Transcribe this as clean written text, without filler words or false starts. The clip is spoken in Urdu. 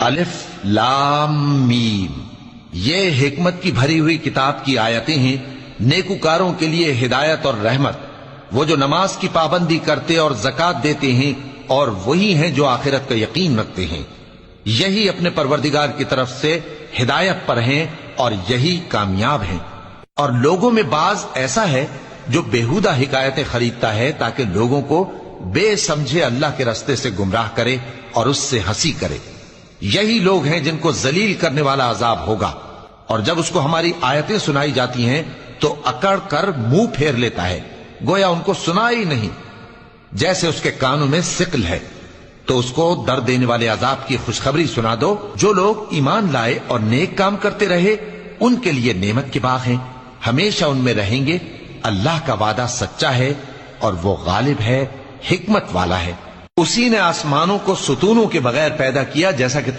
الف لام میم، یہ حکمت کی بھری ہوئی کتاب کی آیتیں ہیں، نیکوکاروں کے لیے ہدایت اور رحمت، وہ جو نماز کی پابندی کرتے اور زکوٰۃ دیتے ہیں، اور وہی ہیں جو آخرت کا یقین رکھتے ہیں، یہی اپنے پروردگار کی طرف سے ہدایت پر ہیں اور یہی کامیاب ہیں۔ اور لوگوں میں بعض ایسا ہے جو بیہودہ حکایتیں خریدتا ہے تاکہ لوگوں کو بے سمجھے اللہ کے رستے سے گمراہ کرے اور اس سے ہنسی کرے، یہی لوگ ہیں جن کو ذلیل کرنے والا عذاب ہوگا۔ اور جب اس کو ہماری آیتیں سنائی جاتی ہیں تو اکڑ کر منہ پھیر لیتا ہے، گویا ان کو سنا ہی نہیں، جیسے اس کے کانوں میں ثقل ہے۔ تو اس کو درد دینے والے عذاب کی خوشخبری سنا دو۔ جو لوگ ایمان لائے اور نیک کام کرتے رہے ان کے لیے نعمت کے باغ ہیں، ہمیشہ ان میں رہیں گے۔ اللہ کا وعدہ سچا ہے اور وہ غالب ہے، حکمت والا ہے۔ اسی نے آسمانوں کو ستونوں کے بغیر پیدا کیا، جیسا کہ